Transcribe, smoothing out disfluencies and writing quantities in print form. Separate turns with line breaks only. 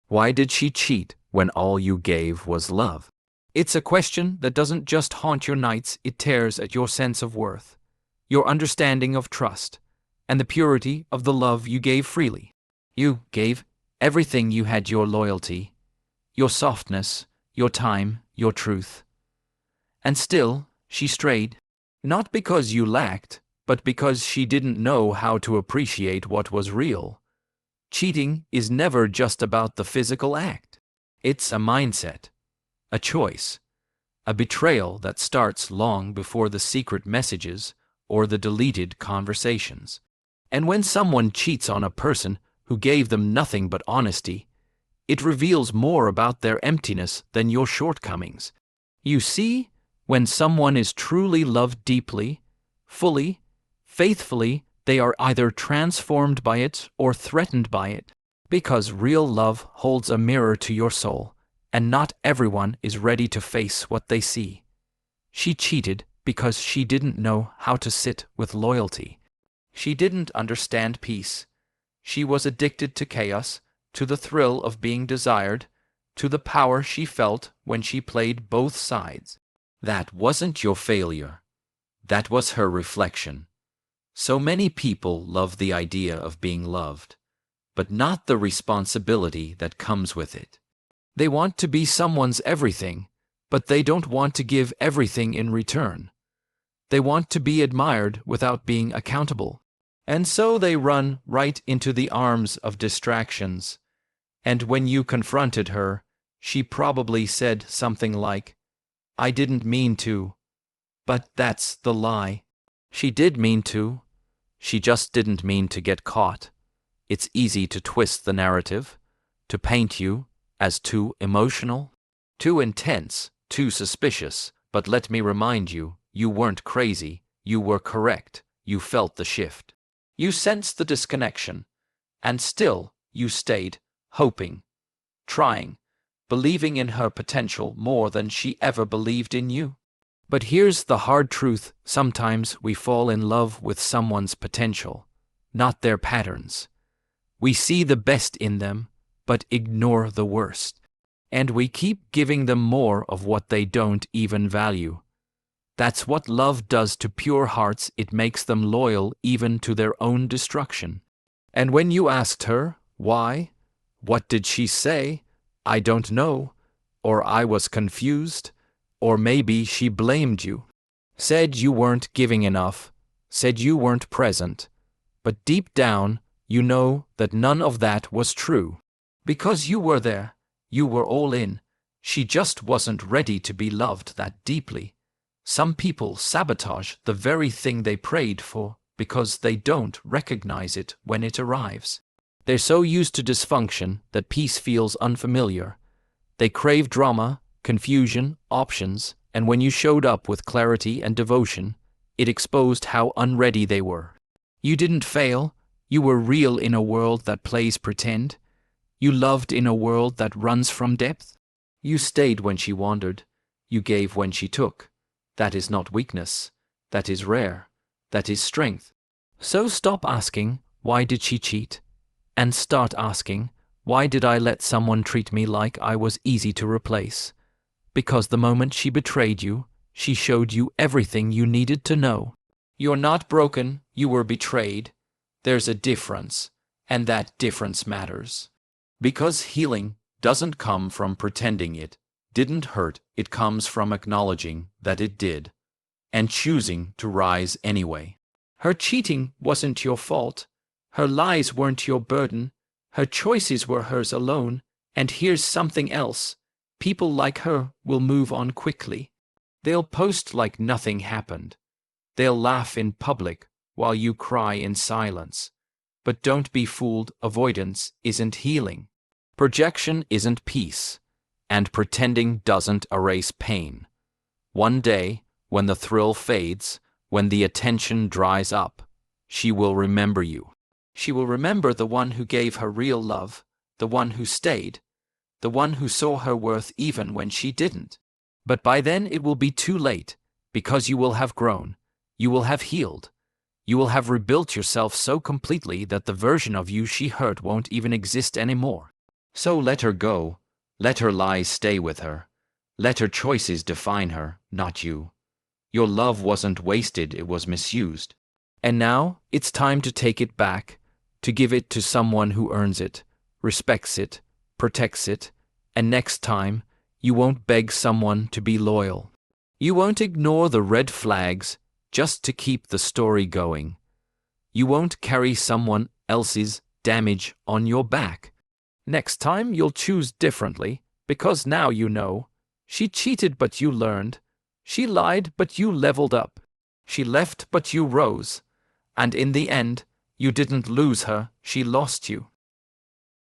Why did she cheat when all you gave was love? It's a question that doesn't just haunt your nights, it tears at your sense of worth, your understanding of trust, and the purity of the love you gave freely. You gave everything you had, your loyalty, your softness, your time, your truth. And still, she strayed. Not because you lacked, but because she didn't know how to appreciate what was real. Cheating is never just about the physical act. It's a mindset, a choice, a betrayal that starts long before the secret messages or the deleted conversations. And when someone cheats on a person who gave them nothing but honesty, it reveals more about their emptiness than your shortcomings. You see, when someone is truly loved deeply, fully, faithfully, they are either transformed by it or threatened by it. Because real love holds a mirror to your soul, and not everyone is ready to face what they see. She cheated because she didn't know how to sit with loyalty. She didn't understand peace. She was addicted to chaos, to the thrill of being desired, to the power she felt when she played both sides. That wasn't your failure. That was her reflection. So many people love the idea of being loved, but not the responsibility that comes with it. They want to be someone's everything, but they don't want to give everything in return. They want to be admired without being accountable. And so they run right into the arms of distractions. And when you confronted her, she probably said something like, "I didn't mean to." But that's the lie. She did mean to. She just didn't mean to get caught. It's easy to twist the narrative, to paint you as too emotional, too intense, too suspicious. But let me remind you, you weren't crazy. You were correct. You felt the shift. You sensed the disconnection. And still, you stayed, hoping, trying, believing in her potential more than she ever believed in you. But here's the hard truth: sometimes we fall in love with someone's potential, not their patterns. We see the best in them, but ignore the worst. And we keep giving them more of what they don't even value. That's what love does to pure hearts. It makes them loyal even to their own destruction. And when you asked her, why? What did she say? "I don't know," or "I was confused," or maybe she blamed you, said you weren't giving enough, said you weren't present. But deep down, you know that none of that was true. Because you were there, you were all in. She just wasn't ready to be loved that deeply. Some people sabotage the very thing they prayed for because they don't recognize it when it arrives. They're so used to dysfunction that peace feels unfamiliar. They crave drama, confusion, options, and when you showed up with clarity and devotion, it exposed how unready they were. You didn't fail. You were real in a world that plays pretend. You loved in a world that runs from depth. You stayed when she wandered. You gave when she took. That is not weakness. That is rare. That is strength. So stop asking, why did she cheat? And start asking, why did I let someone treat me like I was easy to replace? Because the moment she betrayed you, she showed you everything you needed to know. You're not broken, you were betrayed. There's a difference, and that difference matters. Because healing doesn't come from pretending it didn't hurt, it comes from acknowledging that it did, and choosing to rise anyway. Her cheating wasn't your fault. Her lies weren't your burden. Her choices were hers alone. And here's something else. People like her will move on quickly. They'll post like nothing happened. They'll laugh in public while you cry in silence. But don't be fooled, avoidance isn't healing. Projection isn't peace. And pretending doesn't erase pain. One day, when the thrill fades, when the attention dries up, she will remember you. She will remember the one who gave her real love, the one who stayed, the one who saw her worth even when she didn't. But by then it will be too late, because you will have grown, you will have healed, you will have rebuilt yourself so completely that the version of you she hurt won't even exist anymore. So let her go. Let her lies stay with her. Let her choices define her, not you. Your love wasn't wasted, it was misused. And now it's time to take it back, to give it to someone who earns it, respects it, protects it, and next time, you won't beg someone to be loyal. You won't ignore the red flags just to keep the story going. You won't carry someone else's damage on your back. Next time, you'll choose differently, because now you know. She cheated, but you learned. She lied, but you leveled up. She left, but you rose. And in the end, you didn't lose her, she lost you.